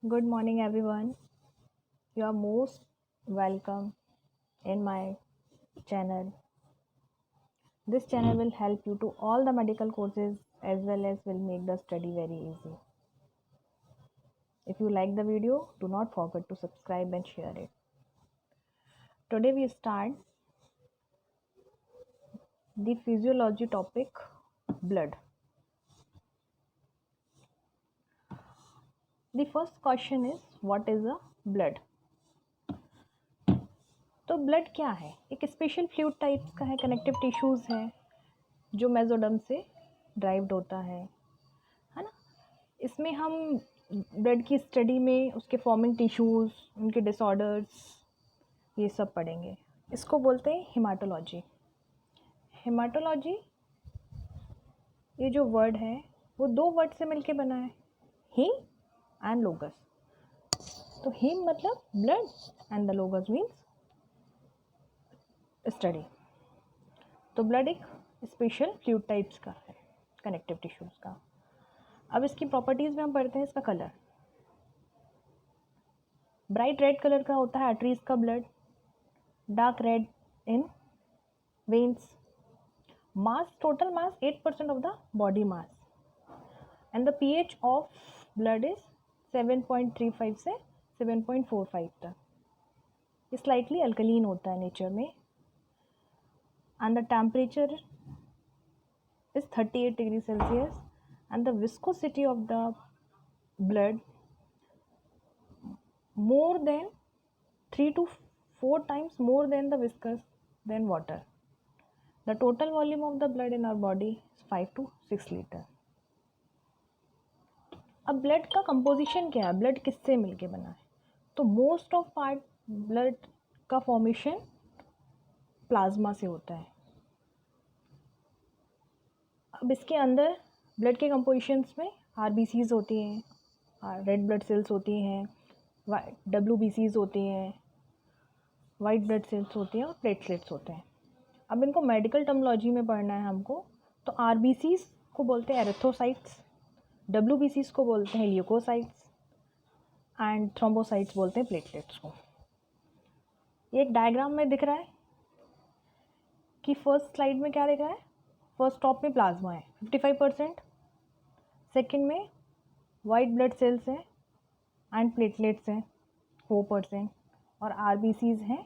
Good morning, everyone. You are most welcome in my channel. This channel will help you to all the medical courses as well as will make the study very easy. If you like the video, do not forget to subscribe and share it. Today we start the physiology topic blood. The first question is what is a blood? तो blood क्या है? एक special fluid types का है, connective tissues है जो mesoderm से derived होता है ना? इसमें हम ब्लड की स्टडी में उसके फॉर्मिंग टिश्यूज़, उनके डिसऑर्डर्स, ये सब पढ़ेंगे। इसको बोलते हैं हेमाटोलॉजी। हेमाटोलॉजी ये जो वर्ड है वो दो वर्ड से मिलके बना है, हीम एंड लोगस। तो हीम मतलब blood and the लोगस means study. तो ब्लड एक स्पेशल फ्लूइड टाइप्स का है, कनेक्टिव टिश्यूज़ का। अब इसकी प्रॉपर्टीज़ में हम पढ़ते हैं। इसका कलर ब्राइट रेड कलर का होता है आर्टरीज का blood, dark red in veins. Mass, total mass 8% of the body mass and the pH of blood is 7.35 से 7.45 तक। ये स्लाइटली अल्कलीन होता है नेचर में and the temperature is 38 degrees Celsius and the viscosity of the blood more than 3 to 4 times more than the viscous than water. The total volume of the blood in our body is 5 to 6 liter. अब blood का composition क्या है? Blood किससे मिलके बना है? तो most of part blood का फॉर्मेशन प्लाज्मा से होता है। अब इसके अंदर ब्लड के कंपोजिशंस में आरबीसीज होती हैं, रेड ब्लड सेल्स होती हैं, डब्ल्यूबीसीज होती हैं, वाइट ब्लड सेल्स होती हैं और प्लेटलेट्स होते हैं। अब इनको मेडिकल टर्मिनोलॉजी में पढ़ना है हमको। तो आरबीसीज को बोलते हैं एरिथ्रोसाइट्स, डब्ल्यूबीसीज को बोलते हैं ल्यूकोसाइट्स एंड थ्रोम्बोसाइट्स बोलते हैं प्लेटलेट्स को। ये एक डायग्राम में दिख रहा है कि फर्स्ट स्लाइड में क्या दिख रहा है? फर्स्ट टॉप में प्लाज्मा है 55%, सेकंड में वाइट ब्लड सेल्स हैं एंड प्लेटलेट्स हैं 4% और आरबीसीज हैं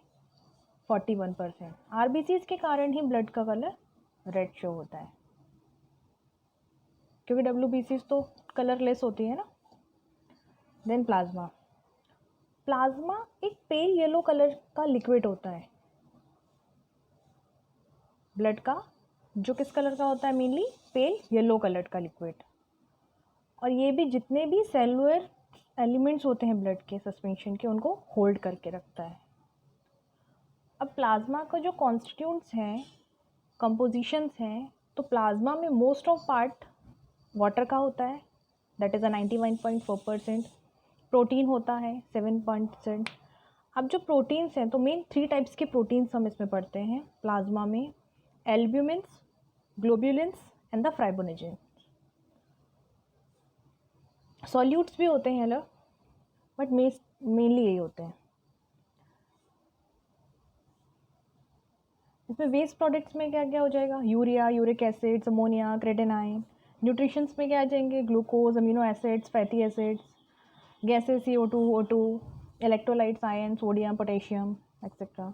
41%। आरबीसीज के कारण ही ब्लड का कलर रेड शो होता है, क्योंकि डब्ल्यूबीसीज तो कलरलेस होती है ना। देन प्लाज्मा एक पेल येलो कलर का लिक्विड होता है ब्लड का, जो किस कलर का होता है? मेनली पेल येलो कलर का लिक्विड। और ये भी जितने भी सेलुलर एलिमेंट्स होते हैं ब्लड के सस्पेंशन के, उनको होल्ड करके रखता है। अब प्लाज्मा का जो कॉन्स्टिट्यूंट्स हैं, कंपोजिशंस हैं, तो प्लाज्मा में मोस्ट ऑफ पार्ट वाटर का होता है, दैट इज़ 91.4%। प्रोटीन होता है 7%। अब जो प्रोटीन्स हैं, तो मेन 3 टाइप्स के प्रोटीन्स हम इसमें पढ़ते हैं प्लाज्मा में, albumins, globulins and the fibrinogen. Solutes भी होते हैं अलग, बट मेनली यही होते हैं। इसमें वेस्ट प्रोडक्ट्स में क्या क्या हो जाएगा? Urea, uric acids, ammonia, creatinine. Nutritions में क्या आ जाएंगे? Glucose, amino acids, fatty acids, gases CO2, O2, electrolytes, ion, sodium, potassium etcetera.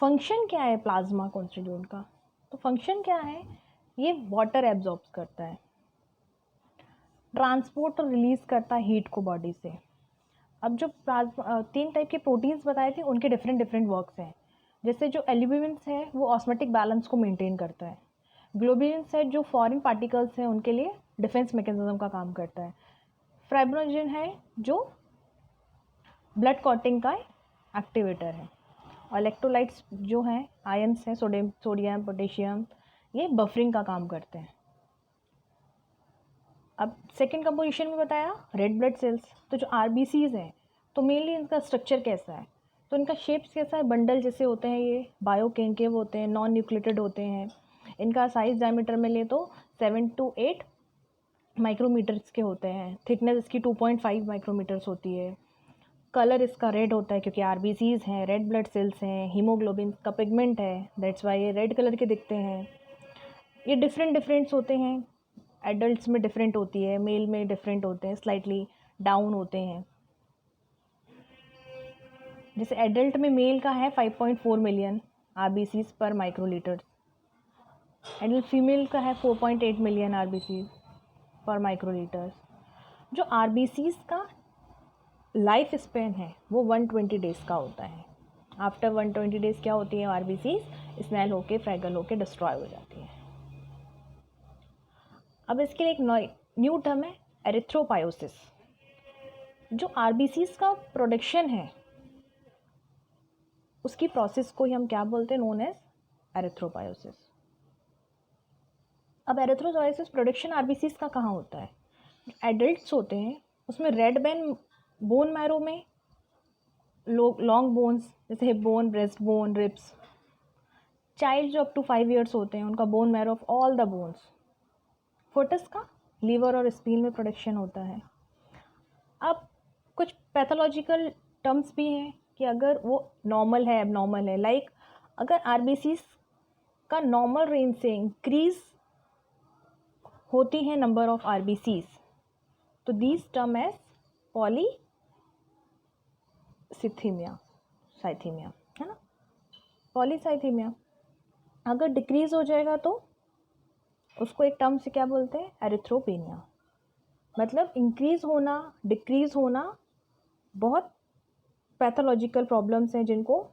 Function क्या है प्लाज्मा कॉन्स्टिट्यूएंट का? तो फंक्शन क्या है? ये वाटर एब्जॉर्ब करता है, ट्रांसपोर्ट और रिलीज़ करता है हीट को बॉडी से। अब जो प्लाज्मा 3 टाइप के प्रोटीन्स बताए थे, उनके डिफरेंट डिफरेंट वर्क्स हैं। जैसे जो एल्ब्यूमिन्स है वो ऑस्मोटिक बैलेंस को मेंटेन करता है, ग्लोब्यूलिन्स है जो फॉरेन पार्टिकल्स हैं उनके लिए डिफेंस मैकेनिज्म का काम करता है, फाइब्रिनोजेन है जो ब्लड क्लॉटिंग का एक्टिवेटर है, और इलेक्ट्रोलाइट्स जो हैं आयंस हैं, सोडियम, पोटेशियम, ये बफरिंग का काम करते हैं। अब सेकेंड कंपोजिशन में बताया रेड ब्लड सेल्स। तो जो आरबीसीज हैं, तो मेनली इनका स्ट्रक्चर कैसा है? तो इनका शेप्स कैसा है? बंडल जैसे होते हैं, ये बायोकेंकेव होते हैं, नॉन न्यूक्लिएटेड होते हैं। इनका साइज डायमीटर में ले तो 7 to 8 माइक्रोमीटर्स के होते हैं, थिकनेस इसकी 2.5 माइक्रोमीटर्स होती है, कलर इसका रेड होता है क्योंकि आरबीसीज हैं, रेड ब्लड सेल्स हैं, हीमोग्लोबिन का पिगमेंट है, दैट्स वाई ये रेड कलर के दिखते हैं। ये डिफरेंट्स होते हैं, एडल्ट्स में डिफरेंट होती है, मेल में डिफरेंट होते हैं, स्लाइटली डाउन होते हैं। जैसे एडल्ट में मेल का है 5.4 मिलियन आरबीसीज पर माइक्रोलीटर, एडल्ट फीमेल का है 4.8 मिलियन आरबीसीज पर माइक्रोलीटर। जो आरबीसीज का लाइफ स्पेन है वो 120 डेज़ का होता है। आफ्टर 120 डेज़ क्या होती है, आरबीसीज स्नेल होके फ्रैगल होके डिस्ट्रॉय हो जाती है। अब इसके लिए एक न्यू टर्म है एरिथ्रोपायोसिस। जो आरबीसीज का प्रोडक्शन है उसकी प्रोसेस को ही हम क्या बोलते हैं, नोन एज एरिथ्रोपायोसिस। अब एरिथ्रोपायोसिस प्रोडक्शन आरबीसीज का कहाँ होता है, एडल्ट्स होते हैं उसमें रेड बोन मैरो में लॉन्ग बोन्स जैसे hip bone, breast bone, ribs. Child जो अप टू 5 ईयर्स होते हैं उनका bone marrow of all the bones. Photos का लीवर और स्प्लीन में प्रोडक्शन होता है। अब कुछ पैथोलॉजिकल टर्म्स भी हैं कि अगर वो नॉर्मल है, एबनॉर्मल है, लाइक अगर आरबीसीज का नॉर्मल रेंज से इंक्रीज होती है नंबर ऑफ आरबीसीज तो दीज टर्म एज पॉलीसाइथीमिया है ना, पॉलीसाइथीमिया। अगर डिक्रीज हो जाएगा तो उसको एक टर्म से क्या बोलते हैं, एरिथ्रोपेनिया। मतलब इंक्रीज होना, डिक्रीज होना, बहुत पैथोलॉजिकल प्रॉब्लम्स हैं जिनको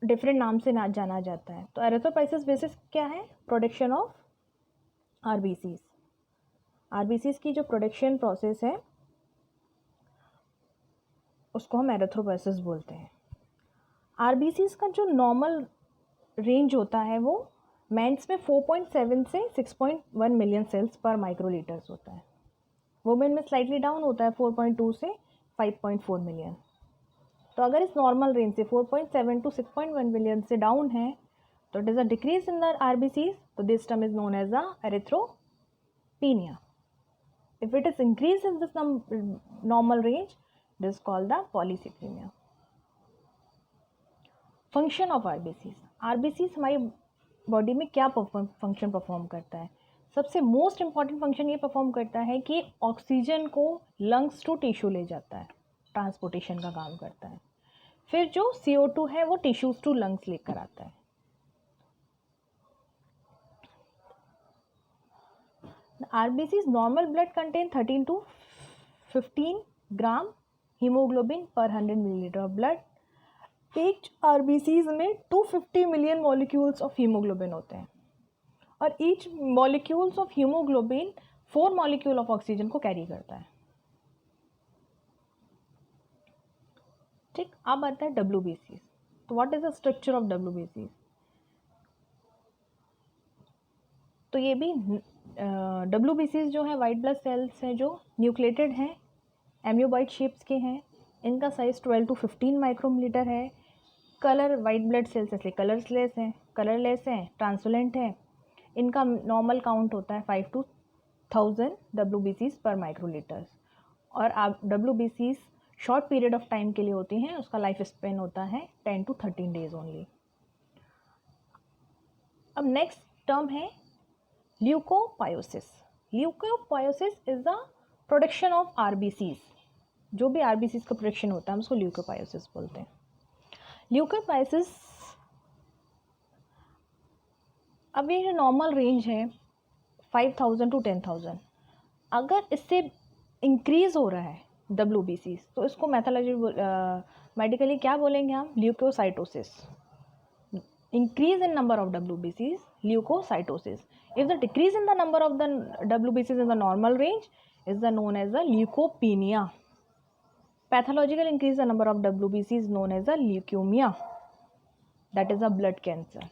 डिफरेंट नाम से ना जाना जाता है। तो एरिथ्रोपाइसिस बेसिस क्या है, प्रोडक्शन ऑफ आरबीसीज। आरबीसीज की जो प्रोडक्शन प्रोसेस है उसको हम एरिथ्रोपाइसिस बोलते हैं। आरबीसीज का जो नॉर्मल रेंज होता है वो मेंस में 4.7 से 6.1 मिलियन सेल्स पर माइक्रोलीटर्स होता है। वुमेन में स्लाइटली डाउन होता है 4.2 से 5.4 मिलियन। तो अगर इस नॉर्मल रेंज से 4.7 टू 6.1 मिलियन से डाउन है तो it is a decrease in the RBCs, तो this term is known as a erythropenia. If it is increase in this normal range it is called the polycythemia. Function of RBCs. RBCs हमारी body में क्या function perform करता है, सबसे most important function ये perform करता है कि ऑक्सीजन को लंग्स टू टिश्यू ले जाता है, ट्रांसपोर्टेशन का काम करता है। फिर जो CO2 है वो टिश्यूज टू लंग्स लेकर आता है। RBCs normal blood contain 13 to 15 gram haemoglobin per 100 millilitre of blood. एक आरबीसीज में 250 मिलियन मॉलिक्यूल्स ऑफ हीमोग्लोबिन होते हैं और each molecules of haemoglobin 4 molecule of oxygen को कैरी करता है। ठीक, अब आता है डब्ल्यूबीसीज। तो what is the structure of डब्ल्यूबीसीज। तो ये भी डब्ल्यूबीसीज जो है वाइट ब्लड सेल्स हैं जो न्यूक्लिएटेड हैं, एम्यूबाइट शेप्स के हैं। इनका साइज 12 टू 15 माइक्रोमीटर है। कलर वाइट ब्लड सेल्स इसलिए कलरलेस हैं, ट्रांसपेरेंट है। इनका नॉर्मल काउंट होता है 5 टू 1000 डब्ल्यूबीसीज पर माइक्रोलीटर। और आप डब्ल्यूबीसीज शॉर्ट पीरियड ऑफ टाइम के लिए होती हैं, उसका लाइफ स्पेन होता है 10 टू 13 डेज ओनली। अब नेक्स्ट टर्म है leukopoiesis. Leukopoiesis is the production of RBCs. जो भी आरबीसीज का प्रोडक्शन होता है हम उसको ल्यूकोपायोसिस बोलते हैं। ल्यूकोपायोसिस, अब ये जो नॉर्मल रेंज है 5000 टू 10,000, अगर इससे इंक्रीज हो रहा है डब्ल्यूबीसीज तो इसको मेडिकली क्या बोलेंगे हम, leukocytosis. Increase in number of WBCs, leukocytosis. If the decrease in the number of the WBCs in the normal range is the known as the leukopenia. Pathological increase the number of WBC is known as the leukemia. That is a blood cancer.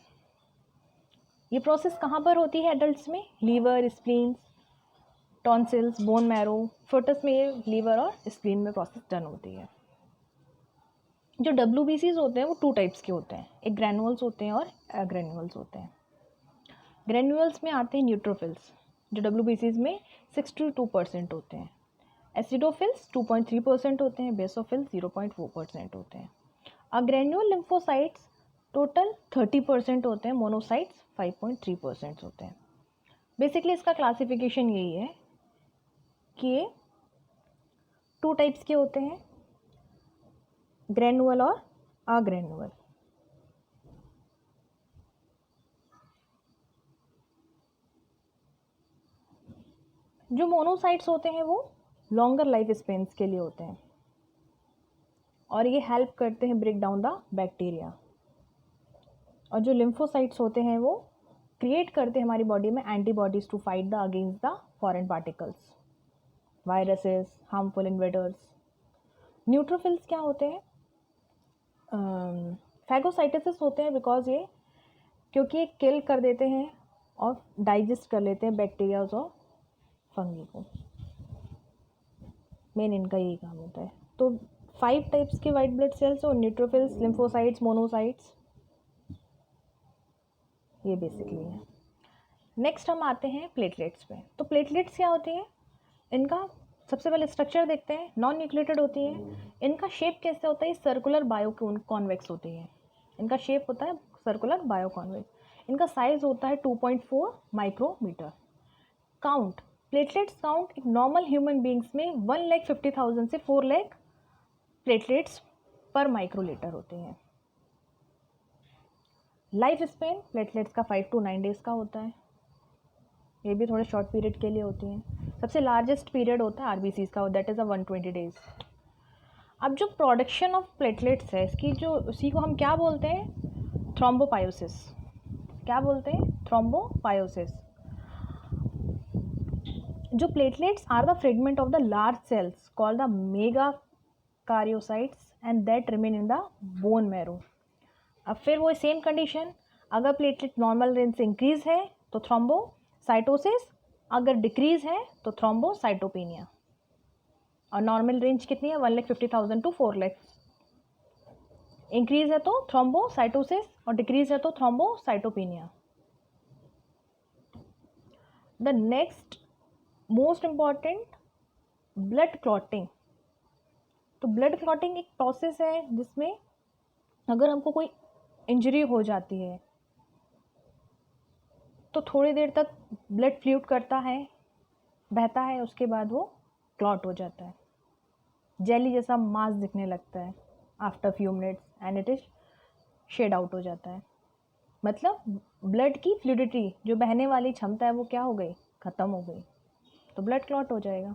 ये process कहाँ पर होती है adults में, liver, spleen, tonsils, bone marrow. Foetus में ये liver और spleen में प्रोसेस डन होती है। जो WBCs होते हैं वो 2 टाइप्स के होते हैं, एक ग्रैनुअल्स होते हैं और अग्रेन्युअल्स होते हैं। ग्रैनुअल्स में आते हैं न्यूट्रोफिल्स, जो WBCs में 62% होते हैं। एसिडोफिल्स 2.3% होते हैं, बेसोफिल्स 0.4% होते हैं। ग्रैन्युल लिम्फोसाइट्स टोटल 30% होते हैं, मोनोसाइट्स 5.3% होते हैं। बेसिकली इसका क्लासिफिकेशन यही है कि ये 2 टाइप्स के होते हैं, ग्रैन्युअल और अग्रैन्युअल। जो मोनोसाइट्स होते हैं वो लॉन्गर लाइफ स्पेन्स के लिए होते हैं और ये हेल्प करते हैं ब्रेक डाउन द बैक्टीरिया। और जो लिम्फोसाइट्स होते हैं वो क्रिएट करते हैं हमारी बॉडी में antibodies to fight the against the foreign particles, viruses, harmful invaders. Neutrophils क्या होते हैं? फैगोसाइटोसिस होते हैं बिकॉज ये क्योंकि ये किल कर देते हैं और डाइजेस्ट कर लेते हैं बैक्टीरियाज और फंगी को। मेन इनका यही काम होता है। तो 5 टाइप्स के वाइट ब्लड सेल्स और न्यूट्रोफिल्स, लिम्फोसाइट्स, मोनोसाइट्स, ये बेसिकली है। नेक्स्ट हम आते हैं प्लेटलेट्स पे। तो प्लेटलेट्स क्या होती हैं? इनका सबसे पहले स्ट्रक्चर देखते हैं। नॉन न्यूक्लिएटेड होती हैं। इनका शेप कैसे होता है? सर्कुलर बायो कॉन्वेक्स होती है। इनका शेप होता है सर्कुलर बायो कॉन्वेक्स। इनका साइज होता है 2.4 माइक्रोमीटर। काउंट, प्लेटलेट्स काउंट एक नॉर्मल ह्यूमन बींग्स में 1,50,000 से 4 लाख प्लेटलेट्स पर माइक्रोलीटर होते हैं। लाइफ स्पेन प्लेटलेट्स का 5 to 9 डेज़ का होता है। ये भी थोड़े शॉर्ट पीरियड के लिए होती हैं। सबसे लार्जेस्ट पीरियड होता है RBCs का, दैट इज़ 120 डेज़। अब जो प्रोडक्शन ऑफ प्लेटलेट्स है इसकी, जो उसी को हम क्या बोलते हैं? थ्रोम्बोपायोसिस। क्या बोलते हैं? थ्रोम्बोपायोसिस। जो platelets are the fragment of the large cells called the megakaryocytes and that remain in the bone marrow. अब फिर वो सेम कंडीशन, अगर प्लेटलेट नॉर्मल रेंज से इंक्रीज है तो थ्रोम्बोसाइटोसिस, अगर डिक्रीज है तो थ्रोम्बोसाइटोपेनिया। और नॉर्मल रेंज कितनी है? 1,50,000 to 4 लाख। इंक्रीज है तो थ्रोम्बोसाइटोसिस और डिक्रीज है तो thrombocytopenia. The next most important, blood clotting. तो ब्लड क्लॉटिंग एक प्रोसेस है जिसमें अगर हमको कोई इंजरी हो जाती है तो थोड़ी देर तक ब्लड फ्लूइड करता है, बहता है, उसके बाद वो क्लॉट हो जाता है, जेली जैसा मास दिखने लगता है after few minutes and it is shed out हो जाता है। मतलब ब्लड की फ्लूइडिटी, जो बहने वाली क्षमता है, वो क्या हो गई? ख़त्म हो गई, तो ब्लड क्लॉट हो जाएगा।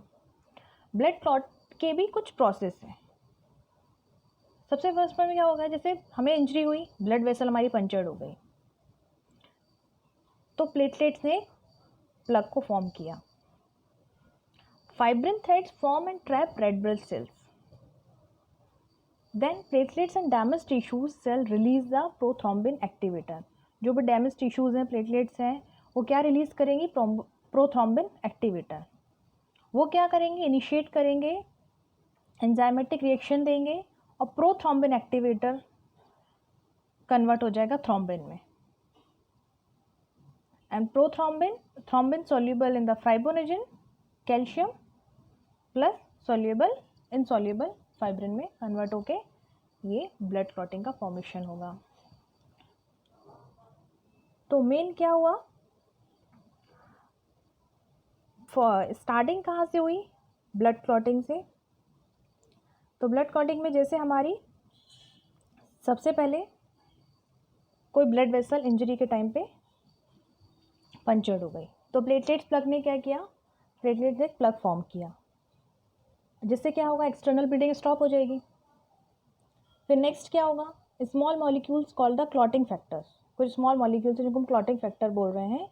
ब्लड क्लॉट के भी कुछ प्रोसेस है। सबसे फर्स्ट में क्या होगा? जैसे हमें इंजरी हुई, ब्लड वेसल हमारी पंचर्ड हो गई, तो प्लेटलेट्स ने प्लग को फॉर्म किया। Fibrin threads form and trap red blood cells. Then platelets and damage tissues cell release the prothrombin activator. जो भी डैमेज टिश्यूज हैं, प्लेटलेट्स हैं, वो क्या रिलीज करेंगी? Prothrombin activator. वो क्या करेंगे? इनिशिएट करेंगे, एंजाइमेटिक रिएक्शन देंगे और प्रोथ्रोम्बिन एक्टिवेटर कन्वर्ट हो जाएगा थ्रोम्बिन में। And thrombin soluble in the fibrinogen, calcium plus soluble insoluble fibrin में कन्वर्ट होके ये ब्लड क्लॉटिंग का फॉर्मेशन होगा। तो मेन क्या हुआ? स्टार्टिंग कहाँ से हुई? ब्लड क्लॉटिंग से। तो ब्लड क्लॉटिंग में जैसे हमारी सबसे पहले कोई ब्लड वेसल इंजरी के टाइम पे पंचर्ड हो गई, तो प्लेटलेट्स प्लग ने क्या किया? प्लेटलेट्स ने प्लग फॉर्म किया, जिससे क्या होगा? एक्सटर्नल ब्लीडिंग स्टॉप हो जाएगी। फिर नेक्स्ट क्या होगा? Small molecules called the clotting factors. कुछ स्मॉल मॉलिक्यूल्स जिनको हम क्लॉटिंग फैक्टर बोल रहे हैं,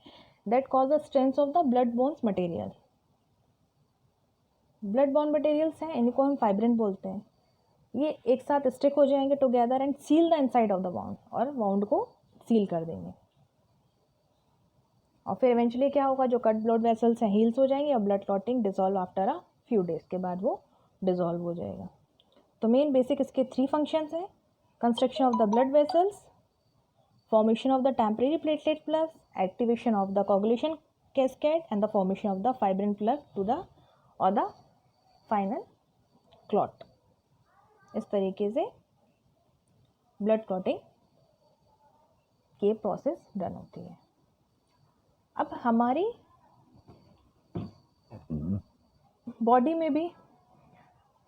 that cause the strength of the blood bones material. Blood bond materials हैं, इनको हम फाइब्रिन बोलते हैं। ये एक साथ स्टिक हो जाएंगे together and seal the inside of the bound, और बाउंड को सील कर देंगे। और फिर इवेंचुअली क्या होगा? जो कट ब्लड वेसल्स हैं हील्स हो जाएंगे और blood clotting dissolve after a few days के बाद वो डिजॉल्व हो जाएगा। तो मेन बेसिक इसके 3 फंक्शंस हैं: construction of the blood vessels, formation of the temporary platelet plus, activation of the coagulation cascade and the formation of the fibrin plug to the or the final clot. इस तरीके से blood clotting की process done होती है. अब हमारी body में भी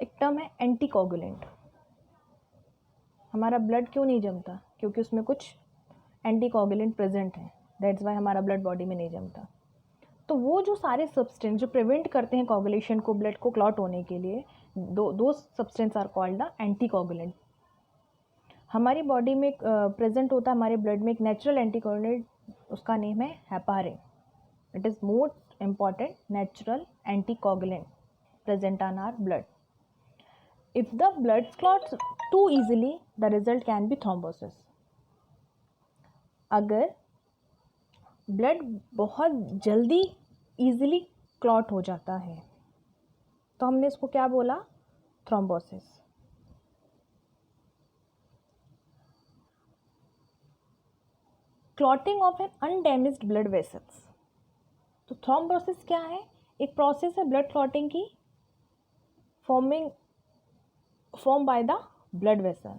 एक टर्म है एंटीकोगुलेंट. हमारा ब्लड क्यों नहीं जमता? क्योंकि उसमें कुछ एंटीकोगुलेंट प्रेजेंट है. दैट्स वाई हमारा ब्लड बॉडी में नहीं जमता. तो वो जो सारे सब्सटेंस जो प्रिवेंट करते हैं कोगुलेशन को, ब्लड को क्लॉट होने के लिए, दो substance are called the anticoagulant. हमारी बॉडी में प्रेजेंट होता है हमारे ब्लड में एक नेचुरल एंटीकोगुलेंट, उसका नेम है heparin. It is most important natural anticoagulant present on our blood. If the blood clots too easily, the result can be thrombosis. अगर ब्लड बहुत जल्दी ईजिली क्लॉट हो जाता है तो हमने इसको क्या बोला? Thrombosis. Clotting of an undamaged blood vessels. तो थ्रोम्बोसिस क्या है? एक प्रोसेस है ब्लड क्लॉटिंग की, formed by the blood vessel.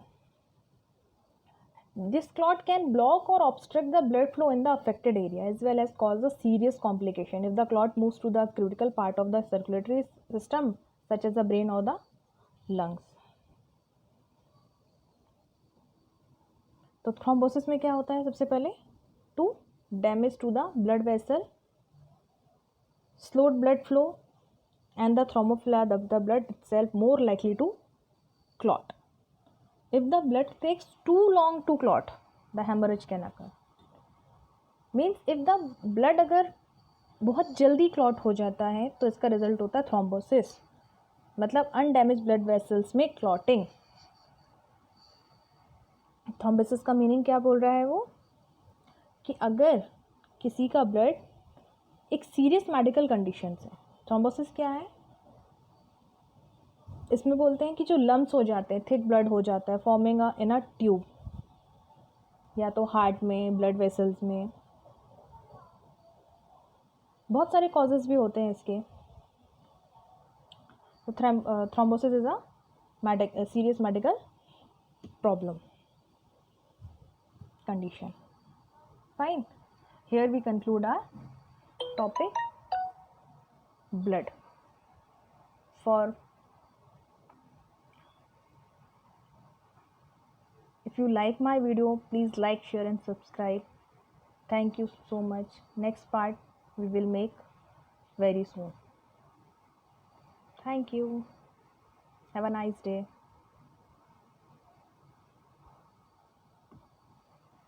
This clot can block or obstruct the blood flow in the affected area as well as cause a serious complication if the clot moves to the critical part of the circulatory system such as the brain or the lungs. तो thrombosis में क्या होता है? सबसे पहले to damage to the blood vessel, slowed blood flow and the thrombophilia of the blood itself more likely to clot. If the blood takes too long to clot, the hemorrhage can occur. Means if the blood अगर बहुत जल्दी clot हो जाता है तो इसका result होता है थ्रोम्बोसिस. मतलब अनडैमेज ब्लड वेसल्स में क्लॉटिंग. थ्रोम्बोसिस का मीनिंग क्या बोल रहा है वो? कि अगर किसी का ब्लड एक सीरियस मेडिकल कंडीशन से, थ्रोम्बोसिस क्या है? इसमें बोलते हैं कि जो लम्स हो जाते हैं, थिक ब्लड हो जाता है, फॉर्मिंग इन अ ट्यूब, या तो हार्ट में, ब्लड वेसल्स में. बहुत सारे कॉजेज़ भी होते हैं इसके. तो thrombosis is a serious medical problem condition. Fine. Here we conclude our topic blood. If you like my video, please like, share and subscribe. Thank you so much. Next part we will make very soon. Thank you. Have a nice day.